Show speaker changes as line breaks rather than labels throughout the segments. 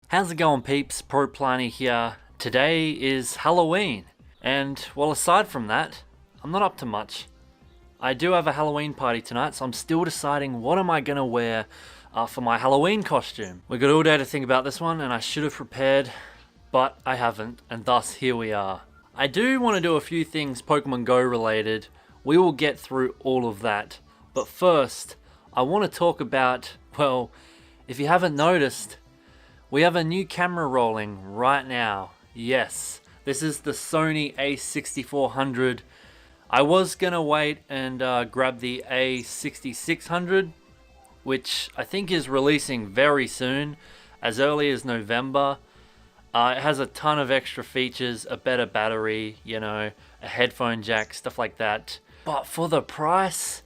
How's it going, peeps? ProPlanty here. Today is Halloween, and well, aside from that, I'm not up to much. I do have a Halloween party tonight, so I'm still deciding what am I gonna wear for my Halloween costume. We got all day to think about this one, and I should have prepared, but I haven't, and thus here we are. I do want to do a few things Pokemon Go related. We will get through all of that, but first, I want to talk about, well, if you haven't noticed, we have a new camera rolling right now. Yes, this is the Sony a6400. I was gonna wait and grab the a6600, which I think is releasing very soon, as early as November. It has a ton of extra features, a better battery, you know, a headphone jack, stuff like that. But for the price,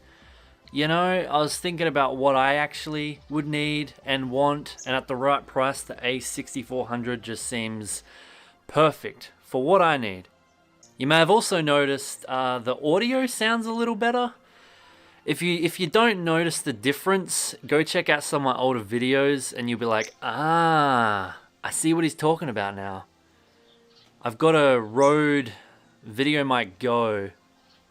you know, I was thinking about what I actually would need and want, and at the right price, the a6400 just seems perfect for what I need. You may have also noticed the audio sounds a little better. If you don't notice the difference, go check out some of my older videos and you'll be like, ah, I see what he's talking about now. I've got a Rode VideoMic Go,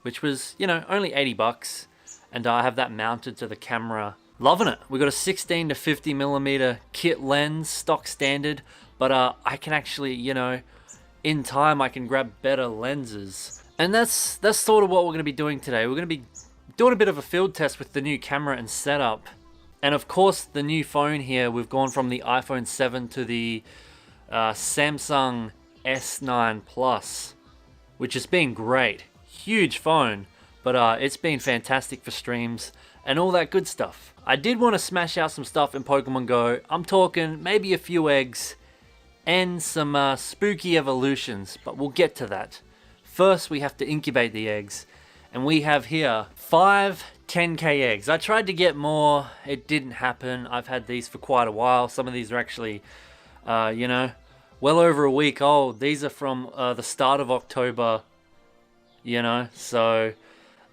which was, you know, only 80 bucks. And I have that mounted to the camera. Loving it. We got a 16 to 50 millimeter kit lens, stock standard, but I can actually, you know, in time I can grab better lenses. And that's sort of what we're gonna be doing today. We're gonna be doing a bit of a field test with the new camera and setup. And of course, the new phone here, we've gone from the iPhone 7 to the Samsung S9 Plus, which has been great. Huge phone. But it's been fantastic for streams and all that good stuff. I did want to smash out some stuff in Pokemon Go. I'm talking maybe a few eggs and some spooky evolutions, but we'll get to that. First, we have to incubate the eggs. And we have here 5 10K eggs. I tried to get more, it didn't happen. I've had these for quite a while. Some of these are actually, you know, well over a week old. These are from the start of October, you know, so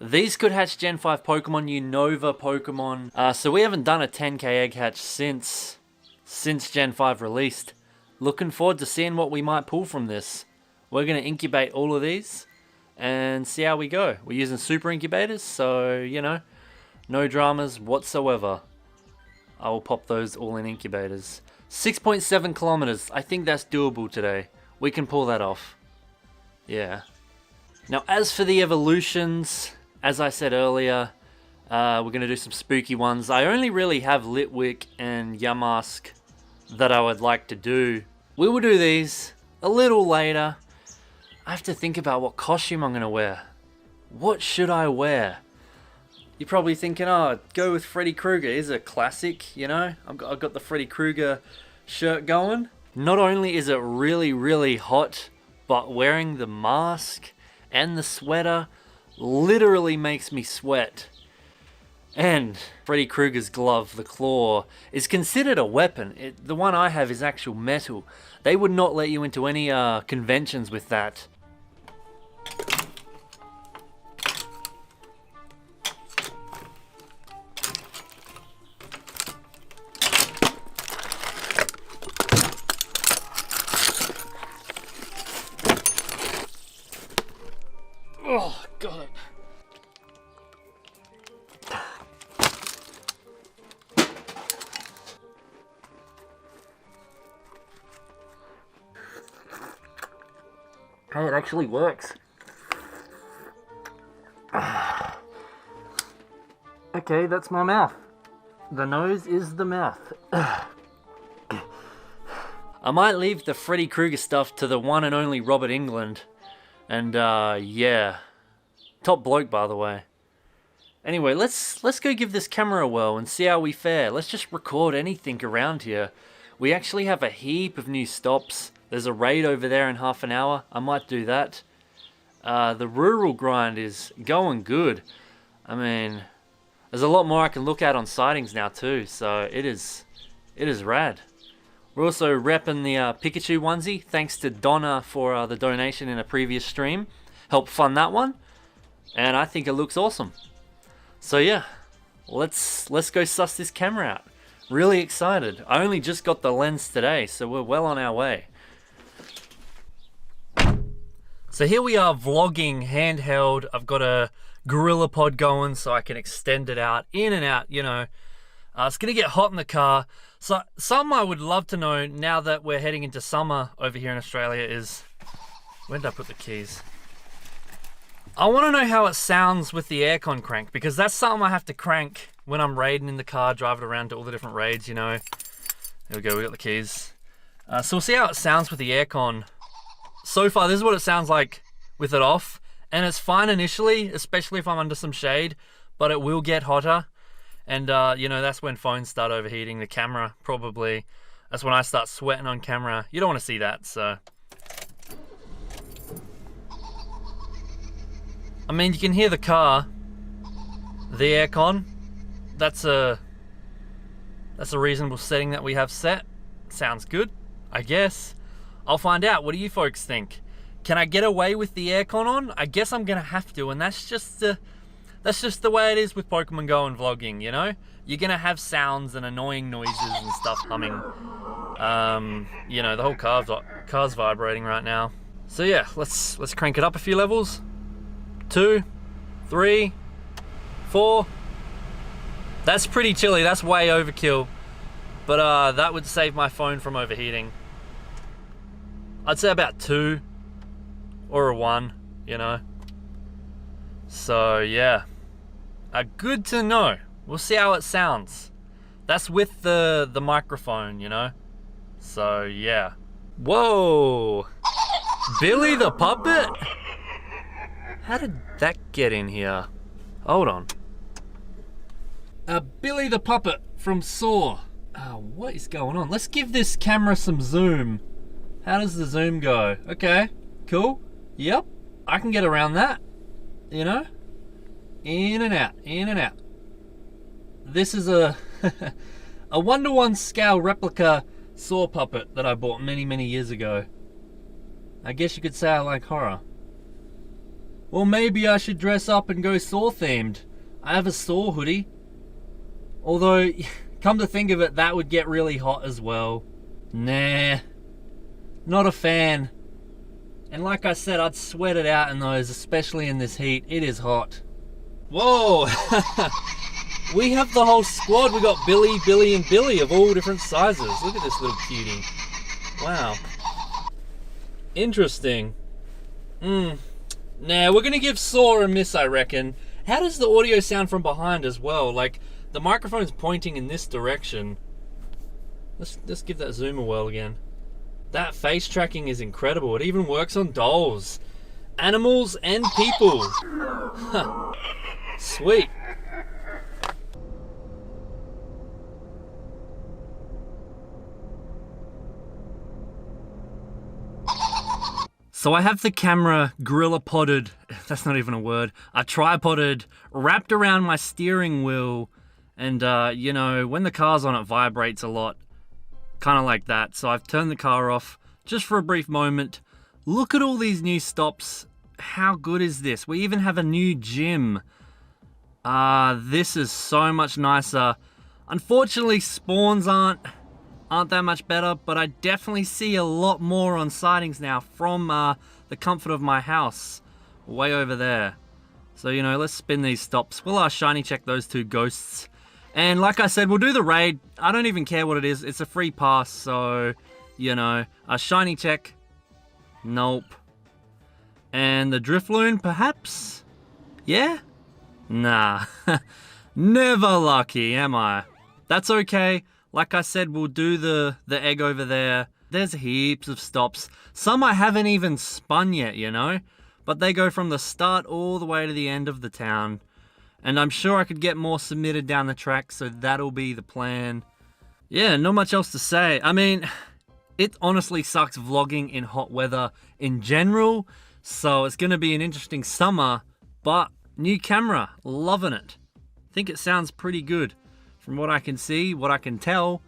these could hatch Gen 5 Pokemon, Unova Pokemon. So we haven't done a 10K egg hatch since Gen 5 released. Looking forward to seeing what we might pull from this. We're going to incubate all of these and see how we go. We're using super incubators, so, you know, no dramas whatsoever. I will pop those all in incubators. 6.7 kilometers. I think that's doable today. We can pull that off. Yeah. Now, as for the evolutions, as I said earlier, we're going to do some spooky ones. I only really have Litwick and Yamask that I would like to do. We will do these a little later. I have to think about what costume I'm going to wear. What should I wear? You're probably thinking, oh, go with Freddy Krueger. He's a classic, you know. I've got the Freddy Krueger shirt going. Not only is it really, really hot, but wearing the mask and the sweater literally makes me sweat. And Freddy Krueger's glove, the claw, is considered a weapon. The one I have is actual metal. They would not let you into any conventions with that. Oh, got it. Hey, it actually works. Okay, that's my mouth. The nose is the mouth. I might leave the Freddy Krueger stuff to the one and only Robert England. And yeah, top bloke, by the way. Anyway, let's go give this camera a whirl and see how we fare. Let's just record anything around here. We actually have a heap of new stops. There's a raid over there in half an hour. I might do that. The rural grind is going good. I mean, there's a lot more I can look at on sightings now too. So it is rad. We're also repping the Pikachu onesie. Thanks to Donna for the donation in a previous stream. Helped fund that one. And I think it looks awesome. So yeah, let's go suss this camera out. Really excited. I only just got the lens today, so we're well on our way. So here we are vlogging handheld. I've got a Gorilla Pod going so I can extend it out, in and out, you know. It's gonna get hot in the car. So something I would love to know now that we're heading into summer over here in Australia is, where did I put the keys? I wanna know how it sounds with the aircon crank, because that's something I have to crank when I'm raiding in the car, driving around to all the different raids, you know. There we go, we got the keys. So we'll see how it sounds with the aircon. So far, this is what it sounds like with it off. And it's fine initially, especially if I'm under some shade, but it will get hotter. And, you know, that's when phones start overheating. The camera, probably. That's when I start sweating on camera. You don't want to see that, so. I mean, you can hear the car. The aircon. That's a reasonable setting that we have set. Sounds good, I guess. I'll find out. What do you folks think? Can I get away with the aircon on? I guess I'm gonna have to, and that's just the way it is with Pokemon Go and vlogging, you know? You're gonna have sounds and annoying noises and stuff humming. You know, the whole car's vibrating right now. So yeah, let's crank it up a few levels. 2, 3, 4. That's pretty chilly, that's way overkill. But that would save my phone from overheating. I'd say about 2 or a 1, you know. So yeah, good to know. We'll see how it sounds. That's with the microphone, you know. So yeah. Whoa, Billy the puppet? How did that get in here? Hold on. Billy the puppet from Saw. What is going on? Let's give this camera some zoom. How does the zoom go? Okay, cool. Yep, I can get around that, you know? In and out, in and out. This is a a 1-to-1 scale replica Saw puppet that I bought many years ago. I guess you could say I like horror. Well, maybe I should dress up and go Saw themed. I have a Saw hoodie. Although, come to think of it, that would get really hot as well. Nah, not a fan. And like I said, I'd sweat it out in those, especially in this heat. It is hot. Whoa! We have the whole squad. We got Billy, and Billy of all different sizes. Look at this little cutie. Wow. Interesting. Nah, we're gonna give Saw a miss, I reckon. How does the audio sound from behind as well? Like, the microphone's pointing in this direction. Let's give that zoom a whirl again. That face tracking is incredible. It even works on dolls, animals, and people. Huh. Sweet. So I have the camera gorilla podded, that's not even a word, I tripoded, wrapped around my steering wheel, and you know, when the car's on it vibrates a lot, kind of like that. So I've turned the car off just for a brief moment. Look at all these new stops. How good is this? We even have a new gym. This is so much nicer. Unfortunately, spawns aren't that much better, but I definitely see a lot more on sightings now from the comfort of my house way over there. So, you know, let's spin these stops. We'll shiny check those 2 ghosts. And like I said, we'll do the raid. I don't even care what it is. It's a free pass, so, you know. A shiny check. Nope. And the Drifloon, perhaps? Yeah? Nah. Never lucky, am I? That's okay. Like I said, we'll do the egg over there. There's heaps of stops. Some I haven't even spun yet, you know? But they go from the start all the way to the end of the town. And I'm sure I could get more submitted down the track, so that'll be the plan. Yeah, not much else to say. I mean, it honestly sucks vlogging in hot weather in general, so it's gonna be an interesting summer, but new camera, loving it. Think it sounds pretty good. From what I can see, what I can tell,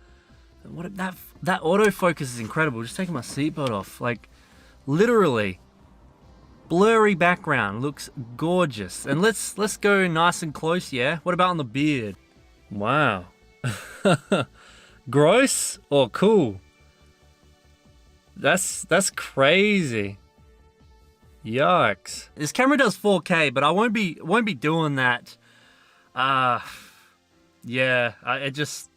that autofocus is incredible. Just taking my seatbelt off, like, literally. Blurry background, looks gorgeous. And let's go nice and close, yeah? What about on the beard? Wow. Gross or cool? That's crazy. Yikes. This camera does 4K, but I won't be doing that. Yeah, it just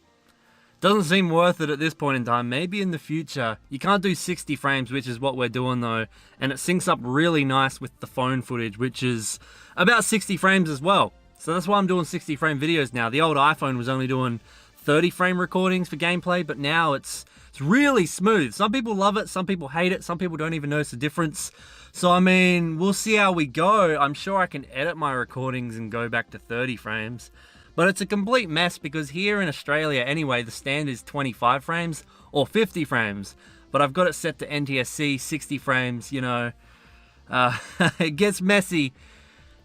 doesn't seem worth it at this point in time. Maybe in the future. You can't do 60 frames, which is what we're doing though, and it syncs up really nice with the phone footage, which is about 60 frames as well. So that's why I'm doing 60 frame videos now. The old iPhone was only doing 30 frame recordings for gameplay, but now it's really smooth. Some people love it, some people hate it, some people don't even notice the difference. So I mean, we'll see how we go. I'm sure I can edit my recordings and go back to 30 frames. But it's a complete mess because here in Australia anyway, the standard is 25 frames or 50 frames. But I've got it set to NTSC 60 frames, you know. It gets messy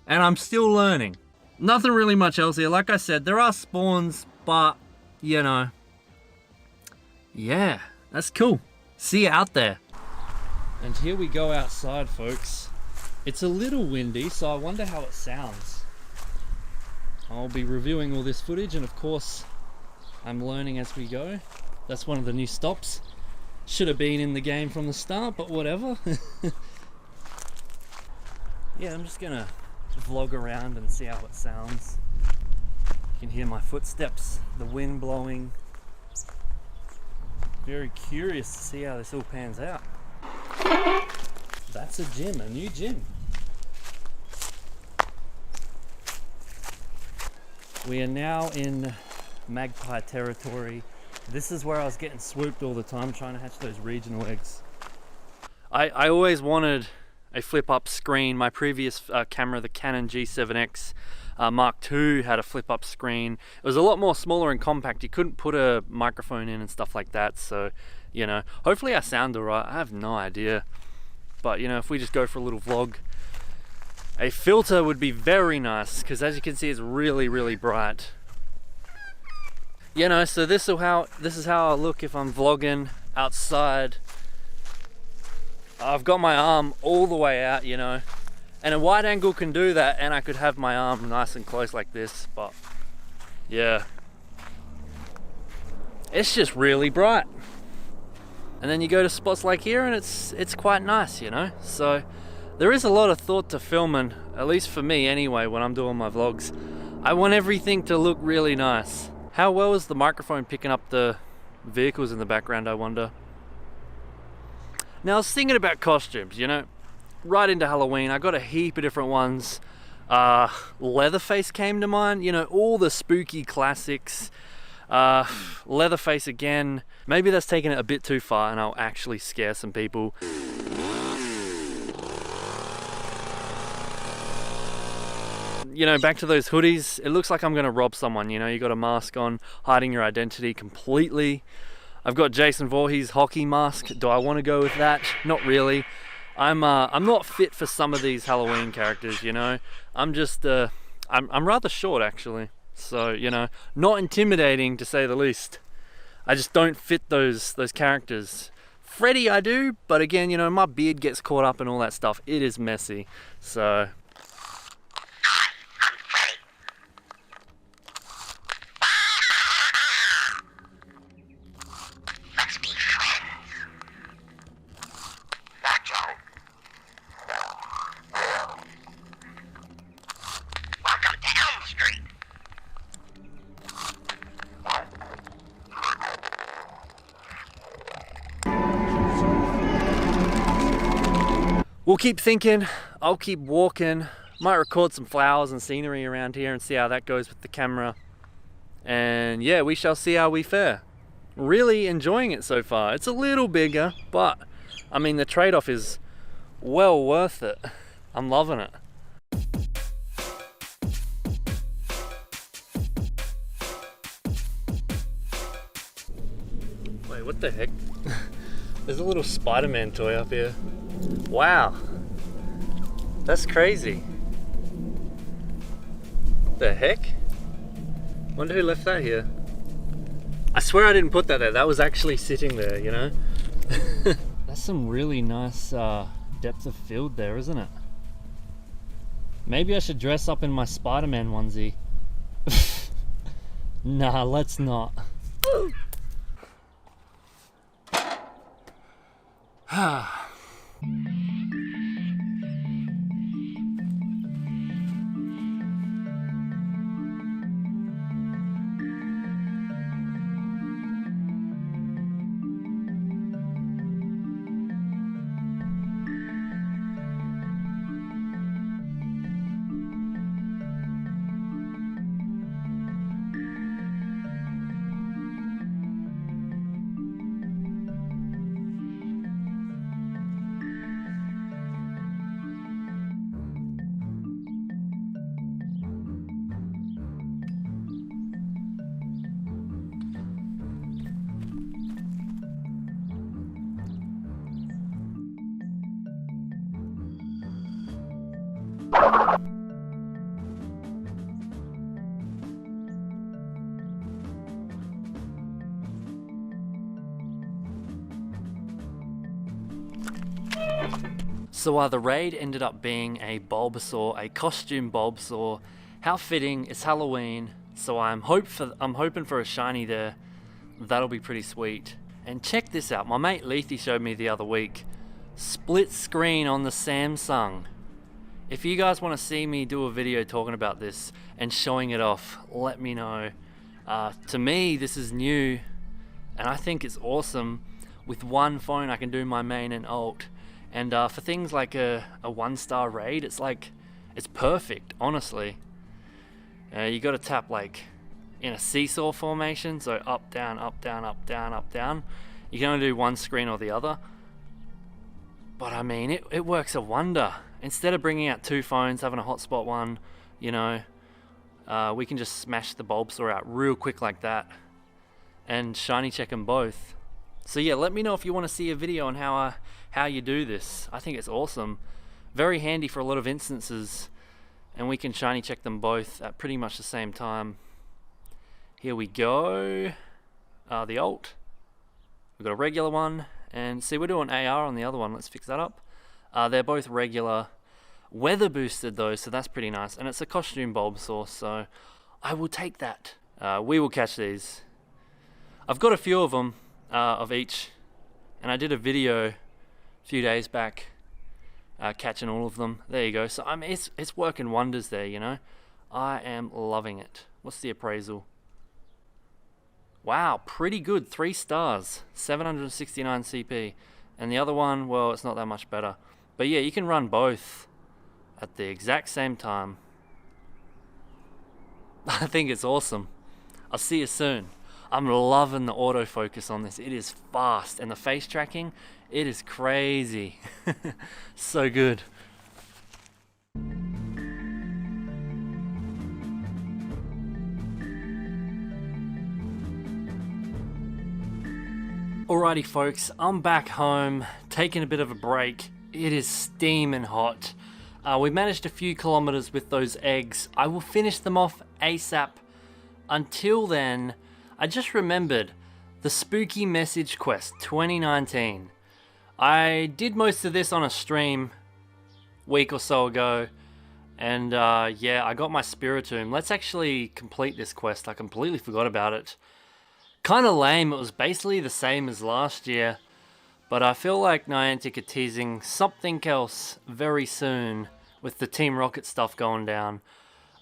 and I'm still learning. Nothing really much else here. Like I said, there are spawns, but you know, yeah, that's cool. See you out there. And here we go outside, folks. It's a little windy, so I wonder how it sounds. I'll be reviewing all this footage, and of course, I'm learning as we go. That's one of the new stops. Should have been in the game from the start, but whatever. Yeah, I'm just gonna vlog around and see how it sounds. You can hear my footsteps, the wind blowing. Very curious to see how this all pans out. That's a gym, a new gym. We are now in magpie territory. This is where I was getting swooped all the time trying to hatch those regional eggs. I always wanted a flip-up screen. My previous camera, the Canon G7X Mark II, had a flip-up screen. It was a lot more smaller and compact. You couldn't put a microphone in and stuff like that. So, you know, hopefully I sound alright. I have no idea. But, you know, if we just go for a little vlog, a filter would be very nice because as you can see, it's really, really bright. You know, so this is how I look if I'm vlogging outside. I've got my arm all the way out, you know, and a wide angle can do that, and I could have my arm nice and close like this, but yeah, it's just really bright. And then you go to spots like here and it's quite nice, you know. So there is a lot of thought to filming, at least for me anyway, when I'm doing my vlogs. I want everything to look really nice. How well is the microphone picking up the vehicles in the background, I wonder? Now I was thinking about costumes, you know, right into Halloween. I got a heap of different ones. Leatherface came to mind, you know, all the spooky classics. Leatherface again. Maybe that's taking it a bit too far and I'll actually scare some people. You know, back to those hoodies. It looks like I'm gonna rob someone, you know, you got a mask on, hiding your identity completely. I've got Jason Voorhees hockey mask. Do I want to go with that? Not really. I'm not fit for some of these Halloween characters, you know. I'm just I'm rather short actually. So, you know, not intimidating to say the least. I just don't fit those characters. Freddy I do, but again, you know, my beard gets caught up in all that stuff. It is messy. So we'll keep thinking, I'll keep walking, might record some flowers and scenery around here and see how that goes with the camera. And yeah, we shall see how we fare. Really enjoying it so far. It's a little bigger, but I mean the trade-off is well worth it. I'm loving it. Wait, what the heck? There's a little Spider-Man toy up here. Wow, that's crazy. The heck? Wonder who left that here. I swear I didn't put that there. That was actually sitting there, you know. That's some really nice depth of field there, isn't it? Maybe I should dress up in my Spider-Man onesie. Nah, let's not. So the raid ended up being a Bulbasaur, a costume Bulbasaur. How fitting, it's Halloween, so I'm hoping for a shiny there. That'll be pretty sweet. And check this out, my mate Lethy showed me the other week. Split screen on the Samsung. If you guys want to see me do a video talking about this and showing it off, let me know. To me, this is new, and I think it's awesome. With one phone I can do my main and alt. And for things like a 1-star raid, it's perfect, honestly. You gotta tap like in a seesaw formation, so up, down, up, down, up, down, up, down. You can only do one screen or the other. But I mean, it works a wonder. Instead of bringing out two phones, having a hotspot one, you know, we can just smash the Bulbasaur out real quick like that. And shiny check them both. So yeah, let me know if you want to see a video on how you do this. I think it's awesome. Very handy for a lot of instances. And we can shiny check them both at pretty much the same time. Here we go. The alt. We've got a regular one. And see, we're doing AR on the other one. Let's fix that up. They're both regular. Weather boosted though, so that's pretty nice. And it's a costume Bulbasaur, so I will take that. We will catch these. I've got a few of them. Of each, and I did a video a few days back catching all of them. There you go. So I mean, it's working wonders there, you know. I am loving it. What's the appraisal? Wow, pretty good. 3 stars, 769 CP, and the other one, well, it's not that much better. But yeah, you can run both at the exact same time. I think it's awesome. I'll see you soon. I'm loving the autofocus on this. It is fast, and the face tracking, it is crazy. So good. Alrighty folks, I'm back home, taking a bit of a break. It is steaming hot. We managed a few kilometers with those eggs. I will finish them off ASAP. Until then, I just remembered the Spooky Message Quest 2019. I did most of this on a stream a week or so ago, and yeah, I got my Spiritomb. Let's actually complete this quest. I completely forgot about it. Kinda lame, it was basically the same as last year, but I feel like Niantic are teasing something else very soon with the Team Rocket stuff going down.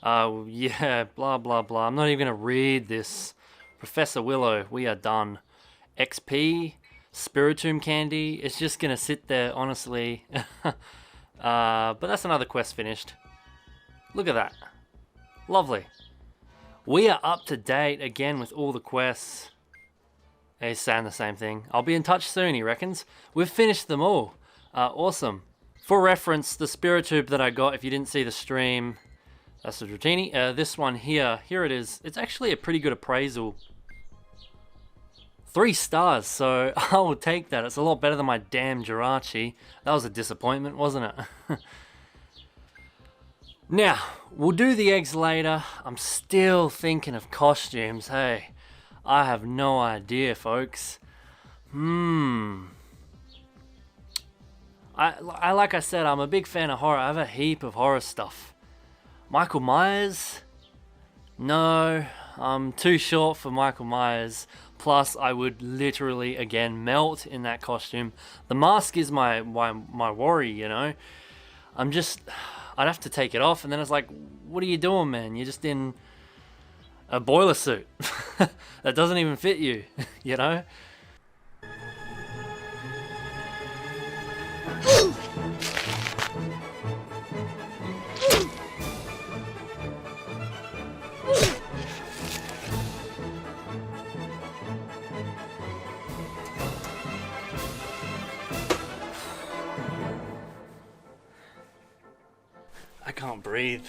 Yeah, blah blah blah. I'm not even gonna read this. Professor Willow, we are done. XP, Spiritomb candy, it's just gonna sit there, honestly. But that's another quest finished. Look at that. Lovely. We are up to date again with all the quests. He's saying the same thing. I'll be in touch soon, he reckons. We've finished them all. Awesome. For reference, the Spiritomb that I got, if you didn't see the stream, that's the Dratini. This one here it is. It's actually a pretty good appraisal. 3 stars, so I will take that. It's a lot better than my damn Jirachi. That was a disappointment, wasn't it? Now, we'll do the eggs later. I'm still thinking of costumes. Hey, I have no idea, folks. Like I said, I'm a big fan of horror. I have a heap of horror stuff. Michael Myers? No, I'm too short for Michael Myers. Plus, I would literally, again, melt in that costume. The mask is my worry, you know? I'd have to take it off, and then it's like, what are you doing, man? You're just in a boiler suit that doesn't even fit you, you know? I can't breathe.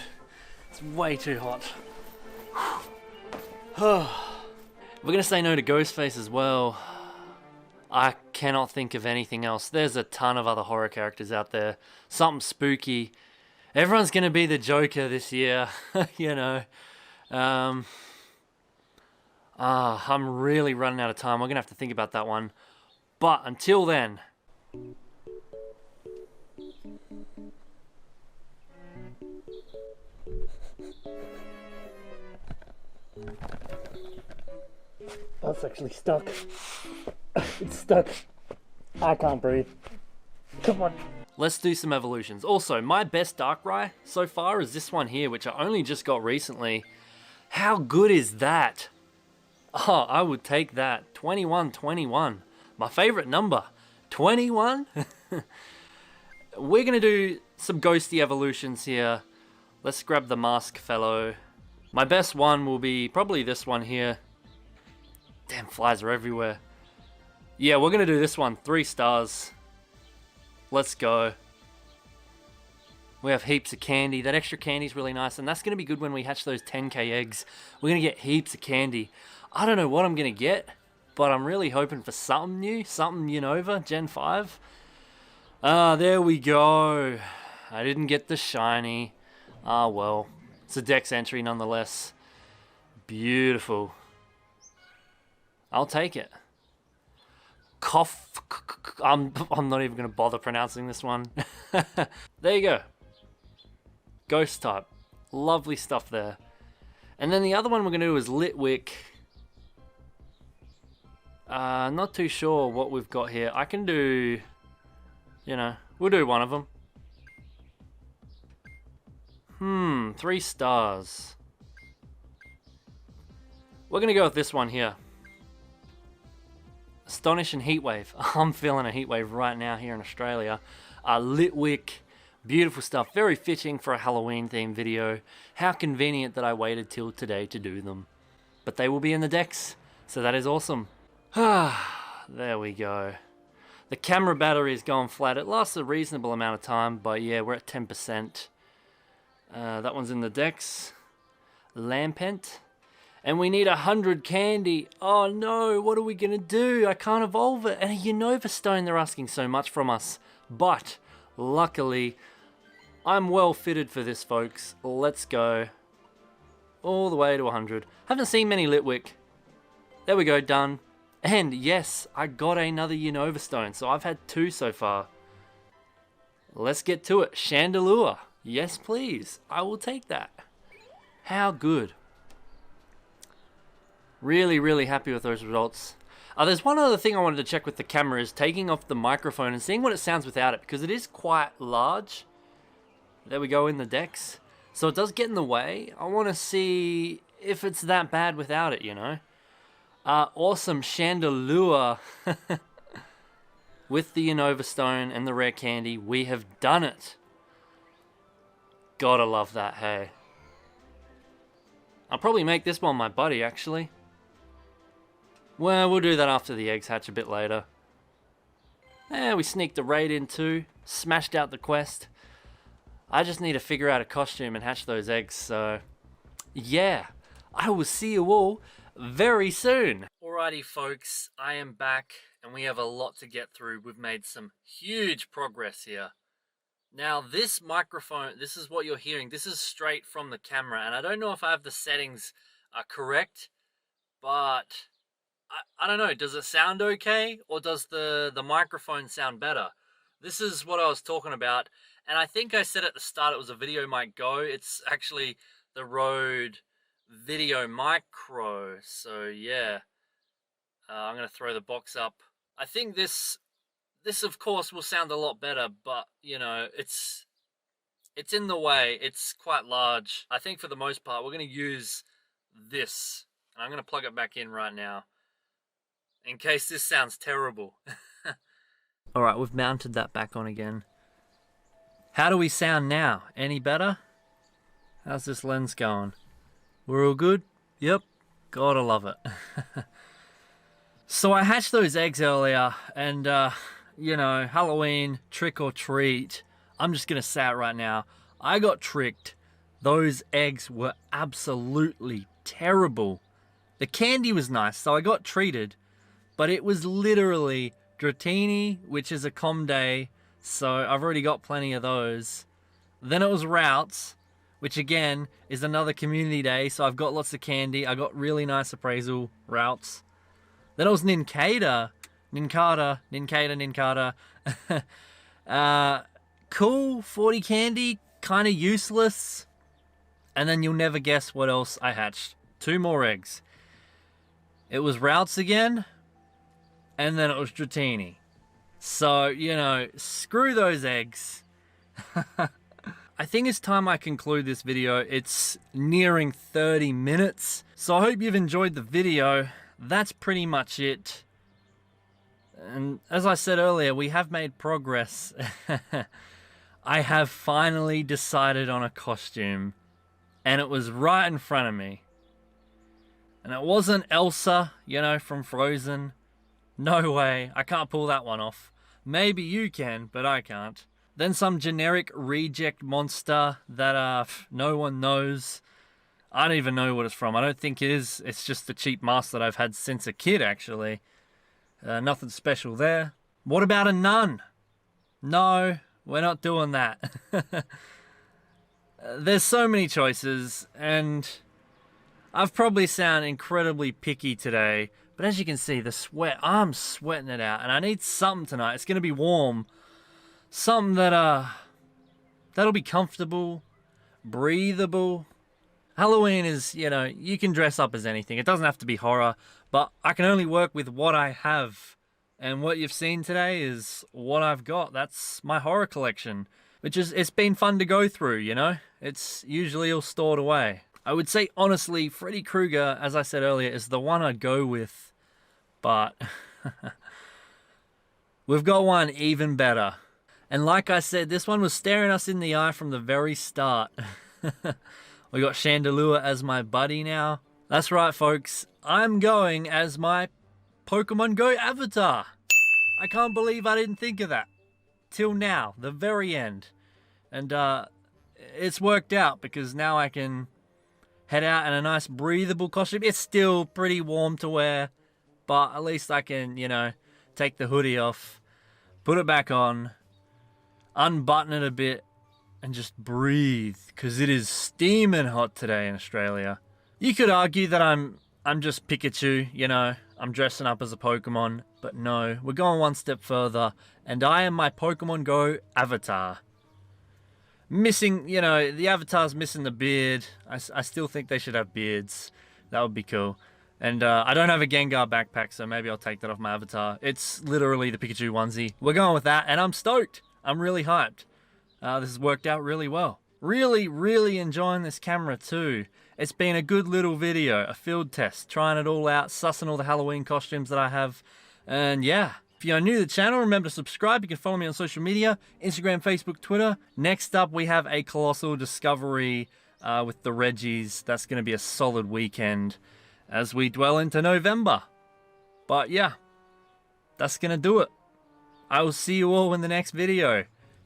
It's way too hot. We're gonna say no to Ghostface as well. I cannot think of anything else. There's a ton of other horror characters out there. Something spooky. Everyone's gonna be the Joker this year, you know. I'm really running out of time. We're gonna have to think about that one. But until then, that's actually stuck. It's stuck. I can't breathe. Come on. Let's do some evolutions. Also, my best Darkrai so far is this one here, which I only just got recently. How good is that? Oh, I would take that. 21. My favorite number. 21? We're going to do some ghosty evolutions here. Let's grab the mask fellow. My best one will be probably this one here. Damn, flies are everywhere. Yeah, we're going to do this one. 3 stars. Let's go. We have heaps of candy. That extra candy is really nice, and that's going to be good when we hatch those 10k eggs. We're going to get heaps of candy. I don't know what I'm going to get, but I'm really hoping for something new. Something Unova, Gen 5. Ah, there we go. I didn't get the shiny. Ah, well. It's a Dex entry nonetheless. Beautiful. I'll take it. I'm not even going to bother pronouncing this one. There you go. Ghost type. Lovely stuff there. And then the other one we're going to do is Litwick. Not too sure what we've got here. I can do, you know, we'll do one of them. 3 stars. We're going to go with this one here. Astonish and Heatwave. I'm feeling a Heatwave right now here in Australia. Litwick. Beautiful stuff. Very fitting for a Halloween themed video. How convenient that I waited till today to do them. But they will be in the decks, so that is awesome. There we go. The camera battery is going flat. It lasts a reasonable amount of time, but yeah, we're at 10%. That one's in the decks. Lampent. And we need 100 candy. Oh no, what are we going to do? I can't evolve it. And a Unova Stone, they're asking so much from us. But, luckily, I'm well fitted for this, folks. Let's go. All the way to 100. Haven't seen many Litwick. There we go, done. And yes, I got another Unova Stone. So I've had 2 so far. Let's get to it. Chandelure. Yes, please. I will take that. How good. Really, really happy with those results. There's one other thing I wanted to check with the camera is taking off the microphone and seeing what it sounds without it, because it is quite large. There we go in the decks. So it does get in the way. I want to see if it's that bad without it, you know. Awesome Chandelure with the Unova Stone and the rare candy. We have done it. Gotta love that, hey. I'll probably make this one my buddy, actually. Well, we'll do that after the eggs hatch a bit later. Yeah, we sneaked a raid in too. Smashed out the quest. I just need to figure out a costume and hatch those eggs, so... yeah, I will see you all very soon. Alrighty, folks, I am back, and we have a lot to get through. We've made some huge progress here. Now, this microphone, this is what you're hearing. This is straight from the camera, and I don't know if I have the settings correct, but... I don't know, does it sound okay, or does the microphone sound better? This is what I was talking about, and I think I said at the start it was a video might go. It's actually the Rode video micro. So yeah, I'm gonna throw the box up. I think this of course will sound a lot better, but you know, it's in the way. It's quite large. I think for the most part we're gonna use this, and I'm gonna plug it back in right now in case this sounds terrible. All right, we've mounted that back on again. How do we sound now? Any better? How's this lens going? We're all good? Yep. Gotta love it. So I hatched those eggs earlier, and you know, Halloween, trick or treat. I'm just gonna say it right now. I got tricked. Those eggs were absolutely terrible. The candy was nice, so I got treated, but it was literally Dratini, which is a Comday, so I've already got plenty of those. Then it was Routes, which again is another community day, so I've got lots of candy. I got really nice appraisal Routes. Then it was Nincada. Cool, 40 candy, kind of useless. And then you'll never guess what else I hatched. 2 more eggs. It was Routes again, and then it was Dratini. So, you know, screw those eggs. I think it's time I conclude this video. It's nearing 30 minutes. So I hope you've enjoyed the video. That's pretty much it. And as I said earlier, we have made progress. I have finally decided on a costume, and it was right in front of me. And it wasn't Elsa, you know, from Frozen. No way, I can't pull that one off. Maybe you can, but I can't. Then some generic reject monster that no one knows. I don't even know what it's from. I don't think it is. It's just the cheap mask that I've had since a kid, actually. Nothing special there. What about a nun? No, we're not doing that. There's so many choices, and I've probably sound incredibly picky today, but as you can see, the sweat, I'm sweating it out, and I need something tonight. It's going to be warm. Something that, that'll be comfortable, breathable. Halloween is, you know, you can dress up as anything. It doesn't have to be horror, but I can only work with what I have. And what you've seen today is what I've got. That's my horror collection, which is, it's been fun to go through, you know? It's usually all stored away. I would say, honestly, Freddy Krueger, as I said earlier, is the one I'd go with. But we've got one even better. And like I said, this one was staring us in the eye from the very start. We got Chandelure as my buddy now. That's right, folks. I'm going as my Pokemon Go avatar. I can't believe I didn't think of that. Till now, the very end. And it's worked out because now I can head out in a nice breathable costume. It's still pretty warm to wear, but at least I can, you know, take the hoodie off, put it back on, unbutton it a bit, and just breathe, because it is steaming hot today in Australia. You could argue that I'm just Pikachu, you know, I'm dressing up as a Pokemon, but no, we're going one step further, and I am my Pokemon Go avatar. Missing, you know, the avatar's missing the beard. I still think they should have beards. That would be cool. And I don't have a Gengar backpack, so maybe I'll take that off my avatar. It's literally the Pikachu onesie. We're going with that, and I'm stoked. I'm really hyped. This has worked out really well. Really enjoying this camera too. It's been a good little video, a field test, trying it all out, sussing all the Halloween costumes that I have. And yeah, if you're new to the channel, remember to subscribe. You can follow me on social media, Instagram, Facebook, Twitter. Next up, we have a colossal discovery with the Reggies. That's going to be a solid weekend as we dwell into November. But yeah, that's going to do it. I will see you all in the next video.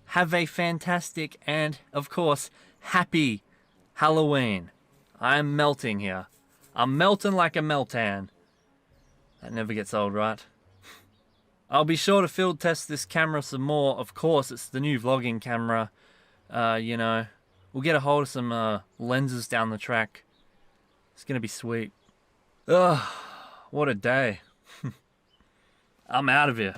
Have a fantastic and, of course, happy Halloween. I'm melting here. I'm melting like a meltan. That never gets old, right? I'll be sure to field test this camera some more. Of course, it's the new vlogging camera. You know, we'll get a hold of some lenses down the track. It's gonna be sweet. Ugh, what a day. I'm out of here.